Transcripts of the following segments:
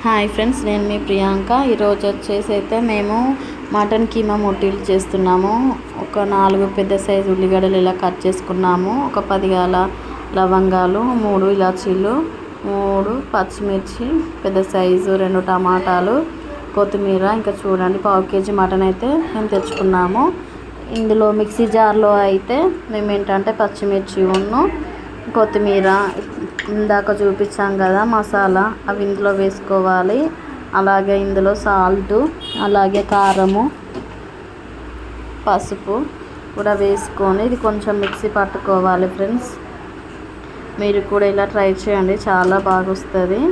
Hi friends, నేను మీ ప్రియాంక. ఈరోజు వచ్చేసి అయితే మేము మటన్ కీమా మొట్టీలు చేస్తున్నాము. ఒక 4 పెద్ద సైజు ఉల్లిగడ్డలు ఇలా కట్ చేసుకున్నాము. ఒక 10 లవంగాలు, 3 ఇలాచీలు, 3 పచ్చిమిర్చి పెద్ద సైజు, 2 టమాటాలు, కొత్తిమీర. ఇంకా చూడండి, 1/2 కేజీ మటన్ అయితే మేము తెచ్చుకున్నాము. ఇందులో మిక్సీ జార్లో అయితే మేము ఏంటంటే పచ్చిమిర్చి కొత్తిమీర ఇందాక చూపించాం కదా మసాలా, అవి ఇందులో వేసుకోవాలి. అలాగే ఇందులో సాల్టు, అలాగే కారము, పసుపు కూడా వేసుకొని ఇది కొంచెం మిక్సీ పట్టుకోవాలి. ఫ్రెండ్స్, మీరు కూడా ఇలా ట్రై చేయండి, చాలా బాగా వస్తుంది.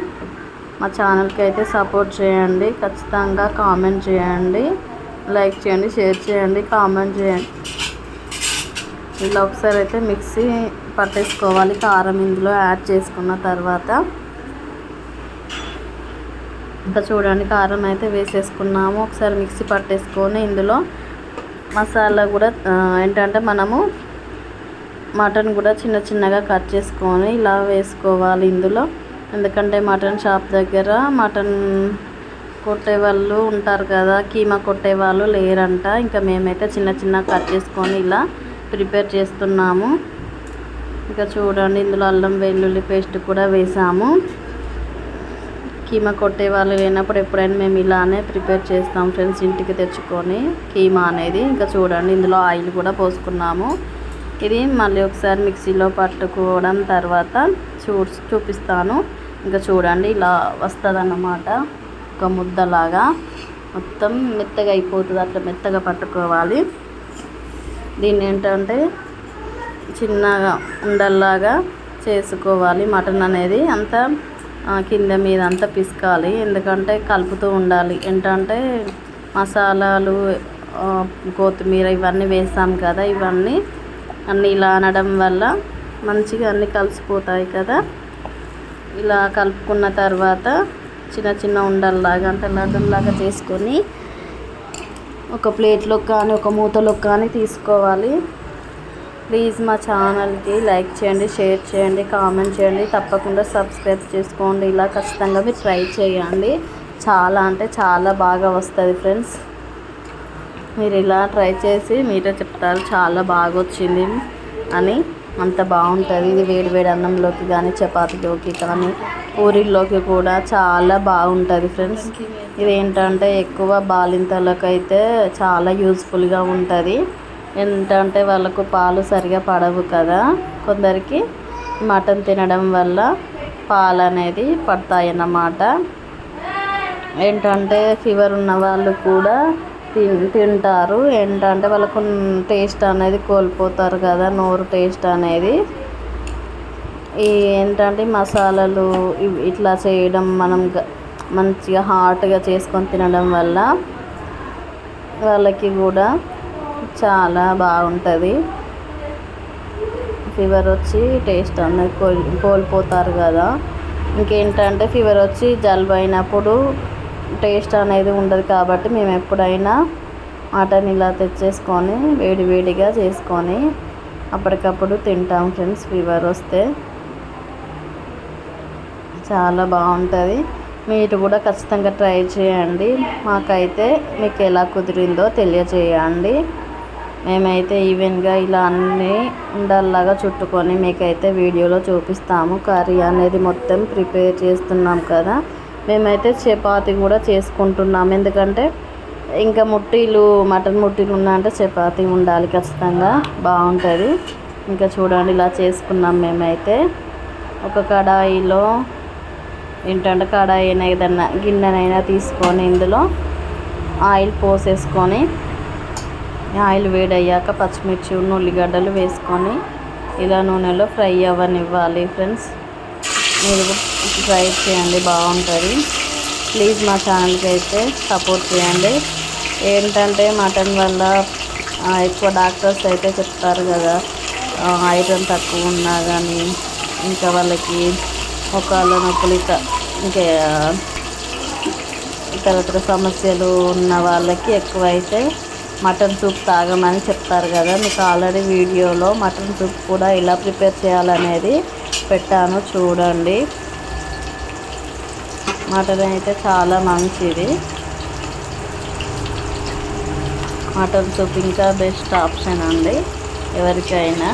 మా ఛానల్కి అయితే సపోర్ట్ చేయండి. ఖచ్చితంగా కామెంట్ చేయండి, లైక్ చేయండి, షేర్ చేయండి, కామెంట్ చేయండి. ఇలా ఒకసారి అయితే మిక్సీ పట్టేసుకోవాలి. కారం ఇందులో యాడ్ చేసుకున్న తర్వాత ఇంకా చూడండి, కారం అయితే వేసేసుకున్నాము. ఒకసారి మిక్సీ పట్టేసుకొని ఇందులో మసాలా కూడా ఏంటంటే మనము మటన్ కూడా చిన్న చిన్నగా కట్ చేసుకొని ఇలా వేసుకోవాలి ఇందులో. ఎందుకంటే మటన్ షాప్ దగ్గర మటన్ కొట్టే వాళ్ళు ఉంటారు కదా, కీమా కొట్టే వాళ్ళు లేరంట. ఇంకా మేమైతే చిన్న చిన్న కట్ చేసుకొని ఇలా ప్రిపేర్ చేస్తున్నాము. ఇంకా చూడండి, ఇందులో అల్లం వెల్లుల్లి పేస్ట్ కూడా వేసాము. కీమా కొట్టే వాళ్ళు లేనప్పుడు ఎప్పుడైనా మేము ఇలానే ప్రిపేర్ చేస్తాం ఫ్రెండ్స్, ఇంటికి తెచ్చుకొని కీమా అనేది. ఇంకా చూడండి, ఇందులో ఆయిల్ కూడా పోసుకున్నాము. ఇది మళ్ళీ ఒకసారి మిక్సీలో పట్టుకోవడం తర్వాత చూపిస్తాను. ఇంకా చూడండి, ఇలా వస్తుంది అన్నమాట. ఒక ముద్దలాగా మొత్తం మెత్తగా అయిపోతుంది, అట్లా మెత్తగా పట్టుకోవాలి. దీన్ని ఏంటంటే చిన్నగా ఉండల్లాగా చేసుకోవాలి. మటన్ అనేది అంతా కింద మీద అంతా పిసకాలి, ఎందుకంటే కలుపుతూ ఉండాలి. ఏంటంటే మసాలాలు, కొత్తిమీర ఇవన్నీ వేసాం కదా, ఇవన్నీ అన్నీ ఇలా అనడం వల్ల మంచిగా అన్నీ కలిసిపోతాయి కదా. ఇలా కలుపుకున్న తర్వాత చిన్న చిన్న ఉండల్లాగా అంటే లడ్డుల్లాగా చేసుకొని ఒక ప్లేట్లో కానీ ఒక మూతలో కానీ తీసుకోవాలి. ప్లీజ్ మా ఛానల్కి లైక్ చేయండి, షేర్ చేయండి, కామెంట్ చేయండి, తప్పకుండా సబ్స్క్రైబ్ చేసుకోండి. ఇలా ఖచ్చితంగా మీరు ట్రై చేయండి, చాలా అంటే చాలా బాగా వస్తుంది ఫ్రెండ్స్. మీరు ఇలా ట్రై చేసి మీరే చెప్తారు చాలా బాగా వచ్చింది అని. అంత బాగుంటుంది ఇది. వేడి వేడి అన్నంలోకి కానీ, చపాతీలోకి కానీ, పూరీల్లోకి కూడా చాలా బాగుంటుంది ఫ్రెండ్స్. ఇది ఏంటంటే ఎక్కువ బాలింతలకైతే చాలా యూజ్ఫుల్గా ఉంటుంది. ఏంటంటే వాళ్ళకు పాలు సరిగా పడవు కదా, కొందరికి మటన్ తినడం వల్ల పాలు అనేది పడతాయి అన్నమాట. ఏంటంటే ఫీవర్ ఉన్న వాళ్ళు కూడా తింటారు. ఏంటంటే వాళ్ళకు టేస్ట్ అనేది కోల్పోతారు కదా, నోరు టేస్ట్ అనేది. ఈ ఏంటంటే మసాలాలు ఇట్లా చేయడం, మనం మంచిగా హాట్గా చేసుకొని తినడం వల్ల వాళ్ళకి కూడా చాలా బాగుంటుంది. ఫీవర్ వచ్చి టేస్ట్ అనేది కోల్పోతారు కదా. ఇంకేంటంటే ఫీవర్ వచ్చి జలుబు అయినప్పుడు టేస్ట్ అనేది ఉండదు. కాబట్టి మేము ఎప్పుడైనా మటన్ ఇలా తెచ్చేసుకొని వేడివేడిగా చేసుకొని అప్పటికప్పుడు తింటాం ఫ్రెండ్స్. ఫీవర్ వస్తే చాలా బాగుంటుంది. మీరు కూడా ఖచ్చితంగా ట్రై చేయండి. మాకైతే మీకు ఎలా కుదిరిందో తెలియజేయండి. మేమైతే ఈవెన్గా ఇలా అన్నీ ఉండల్లాగా చుట్టుకొని మీకైతే వీడియోలో చూపిస్తాము. కర్రీ అనేది మొత్తం ప్రిపేర్ చేస్తున్నాం కదా. మేమైతే చపాతీ కూడా చేసుకుంటున్నాం, ఎందుకంటే ఇంకా మటన్ ముట్టీలు ఉన్నాయంటే చపాతీ ఉండాలి ఖచ్చితంగా, బాగుంటుంది. ఇంకా చూడండి, ఇలా చేసుకున్నాం మేమైతే. ఒక కడాయిలో ఏంటంటే కడాయినా ఏదన్నా గిన్నెనైనా తీసుకొని ఇందులో ఆయిల్ పోసేసుకొని, ఆయిల్ వేడయ్యాక పచ్చిమిర్చి ఉల్లిగడ్డలు వేసుకొని ఇలా నూనెలో ఫ్రై అవ్వనివ్వాలి ఫ్రెండ్స్. మీరు ట్రై చేయండి, బాగుంటుంది. ప్లీజ్ మా ఛానల్కి అయితే సపోర్ట్ చేయండి. ఏంటంటే మటన్ వల్ల ఎక్కువ డాక్టర్స్ అయితే చెప్తారు కదా, ఐరన్ తక్కువ ఉన్నా కానీ, ఇంకా వాళ్ళకి మొకాళ్ళ నొప్పులు, ఇంకా ఇతర సమస్యలు ఉన్న వాళ్ళకి ఎక్కువైతే మటన్ సూప్ తాగమని చెప్తారు కదా. మీకు ఆల్రెడీ వీడియోలో మటన్ సూప్ కూడా ఎలా ప్రిపేర్ చేయాలనేది పెట్టాను, చూడండి. మటన్ అయితే చాలా మంచిది. మటన్ సూప్ ఇంకా బెస్ట్ ఆప్షన్ అండి ఎవరికైనా.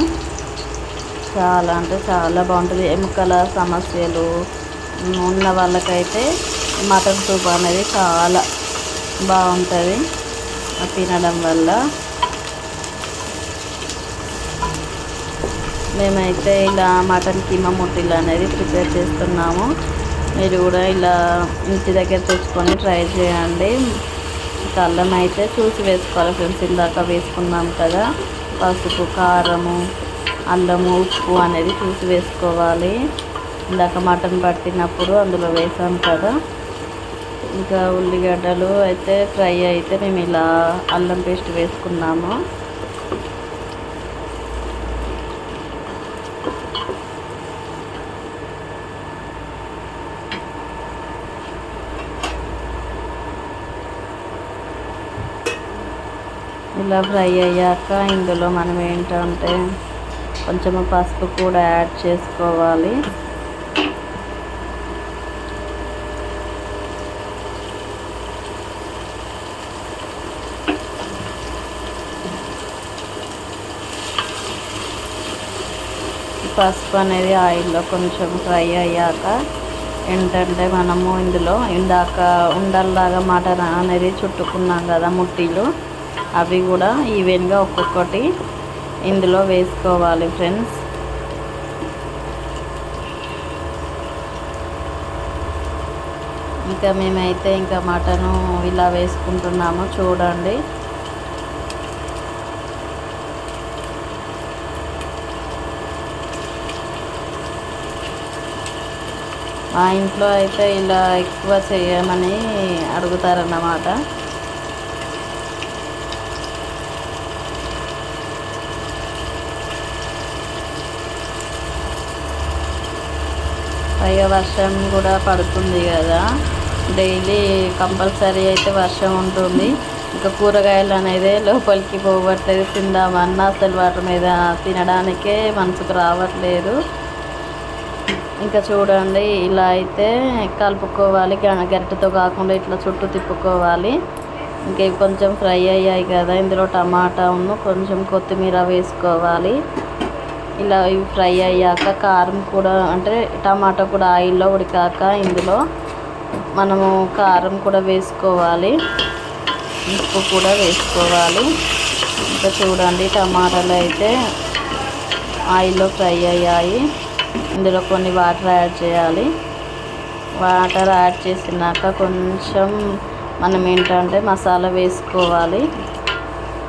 చాలా అంటే చాలా బాగుంటుంది. ఎముకల సమస్యలు ఉన్న వాళ్ళకైతే మటన్ సూప్ అనేది చాలా బాగుంటుంది తినడం వల్ల. మేమైతే ఇలా మటన్ కీమా ముట్టిలు అనేది ప్రిపేర్ చేస్తున్నాము. మీరు కూడా ఇలా ఇంటి దగ్గర తెచ్చుకొని ట్రై చేయండి. అల్లం అయితే చూసి వేసుకోవాలి ఫ్రెండ్స్. ఇందాక వేసుకున్నాం కదా పసుపు, కారము, అల్లము, ఉప్పు అనేది చూసి వేసుకోవాలి. ఇందాక మటన్ పట్టినప్పుడు అందులో వేసాం కదా. ఇంకా ఉల్లిగడ్డలు అయితే ఫ్రై అయితే మేము ఇలా అల్లం పేస్ట్ వేసుకున్నాము. ఇలా ఫ్రై అయ్యాక ఇందులో మనం ఏంటంటే కొంచెం పసుపు కూడా యాడ్ చేసుకోవాలి. పసుపు అనేది ఆయిల్లో కొంచెం ఫ్రై అయ్యాక ఏంటంటే మనము ఇందులో ఇందాక ఉండల్లాగా మటన్ అనేది చుట్టుకున్నాం కదా ముట్టీలు, అవి కూడా ఈవెన్గా ఒక్కొక్కటి ఇందులో వేసుకోవాలి ఫ్రెండ్స్. ఇంకా మేమైతే ఇంకా మటను ఇలా వేసుకుంటున్నాము చూడండి. మా ఇంట్లో అయితే ఇలా ఎక్కువ చేయమని అడుగుతారన్నమాట. పైగా వర్షం కూడా పడుతుంది కదా, డైలీ కంపల్సరీ అయితే వర్షం ఉంటుంది. ఇంకా కూరగాయలు అనేది లోపలికి పోవట్లేదు, తిందామన్నా అసలు వాటి మీద తినడానికే మనసుకు రావట్లేదు. ఇంకా చూడండి ఇలా అయితే కలుపుకోవాలి, గరిటెతో కాకుండా ఇట్లా చుట్టూ తిప్పుకోవాలి. ఇంకా ఇవి కొంచెం ఫ్రై అయ్యాయి కదా, ఇందులో టమాటాను కొంచెం కొత్తిమీర వేసుకోవాలి. ఇలా ఇవి ఫ్రై అయ్యాక కారం కూడా అంటే టమాటా కూడా ఆయిల్లో ఉడికాక ఇందులో మనము కారం కూడా వేసుకోవాలి, ఉప్పు కూడా వేసుకోవాలి. ఇంకా చూడండి టమాటాలు అయితే ఆయిల్లో ఫ్రై అయ్యాయి. ఇందులో కొన్ని వాటర్ యాడ్ చేయాలి. వాటర్ యాడ్ చేసినాక కొంచెం మనం ఏంటంటే మసాలా వేసుకోవాలి.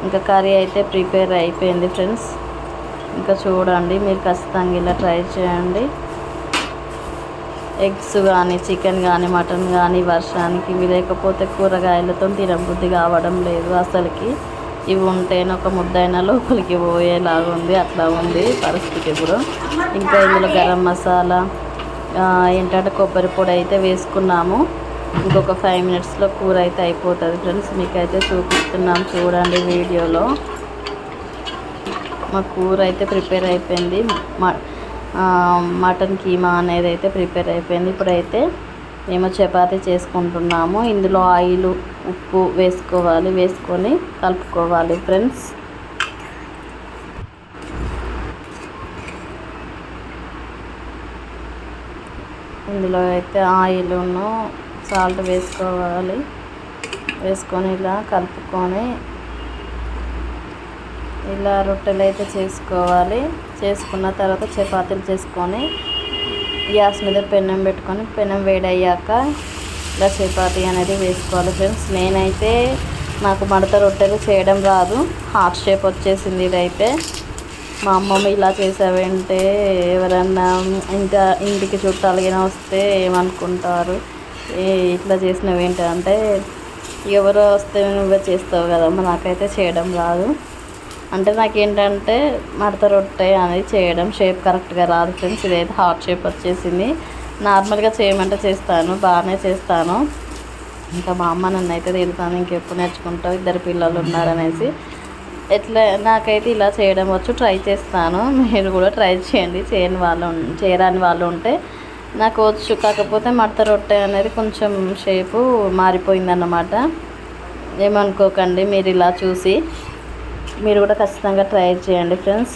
ఇంకా కర్రీ అయితే ప్రిపేర్ అయిపోయింది ఫ్రెండ్స్. ఇంకా చూడండి మీరు ఖచ్చితంగా ఇలా ట్రై చేయండి. ఎగ్స్ కానీ చికెన్ కానీ మటన్ కానీ వర్షానికి ఇవి లేకపోతే కూరగాయలతో తినబుద్ధి కావడం లేదు అసలుకి. ఇవి ఉంటేనే ఒక ముద్దైనా లోపలికి పోయేలాగా ఉంది, అట్లా ఉంది పరిస్థితి ఇప్పుడు. ఇంకా ఇందులో గరం మసాలా ఏంటంటే కొబ్బరి పొడి అయితే వేసుకున్నాము. ఇంకొక 5 minutesలో కూర అయితే అయిపోతుంది ఫ్రెండ్స్. మీకైతే చూపిస్తున్నాం చూడండి వీడియోలో. మా కూర అయితే ప్రిపేర్ అయిపోయింది. మటన్ కీమా అనేది అయితే ప్రిపేర్ అయిపోయింది. ఇప్పుడైతే మేము చపాతీ చేసుకుంటున్నాము. ఇందులో ఆయిల్, ఉప్పు వేసుకోవాలి, వేసుకొని కలుపుకోవాలి ఫ్రెండ్స్. ఇందులో అయితే ఆయిల్ను సాల్ట్ వేసుకోవాలి, వేసుకొని ఇలా కలుపుకొని ఇలా రొట్టెలు అయితే చేసుకోవాలి. చేసుకున్న తర్వాత చపాతీలు చేసుకొని గ్యాస్ మీద పెనం పెట్టుకొని పెనం వేడయ్యాక ఇలా చపాతీ అనేది వేసుకోవాలి ఫ్రెండ్స్. నేనైతే నాకు మడత రొట్టెలు చేయడం రాదు, హార్ట్ షేప్ వచ్చేసింది ఇదైతే. మా అమ్మమ్మ ఇలా చేసావంటే ఎవరన్నా ఇంకా ఇంటికి చుట్టాలుగా వస్తే ఏమనుకుంటారు, ఇట్లా చేసినవి ఏంటంటే ఎవరో వస్తే నువ్వే చేస్తావు కదమ్మా, నాకైతే చేయడం రాదు. అంటే నాకేంటంటే మడత రొట్టె అనేది చేయడం షేప్ కరెక్ట్గా రాదు ఫ్రెండ్స్. ఇదైతే హార్ట్ షేప్ వచ్చేసింది. నార్మల్గా చేయమంటే చేస్తాను, బాగానే చేస్తాను. ఇంకా మా అమ్మ నన్ను అయితే తిడతాను, ఇంకెప్పుడు నేర్చుకుంటావు, 2 పిల్లలు ఉన్నారనేసి. ఎట్లా నాకైతే ఇలా చేయడం వచ్చు, ట్రై చేస్తాను. మీరు కూడా ట్రై చేయండి. చేయరాని వాళ్ళు ఉంటే నాకు వచ్చు, కాకపోతే మడత రొట్టె అనేది కొంచెం షేపు మారిపోయిందన్నమాట. ఏమనుకోకండి, మీరు ఇలా చూసి మీరు కూడా ఖచ్చితంగా ట్రై చేయండి ఫ్రెండ్స్.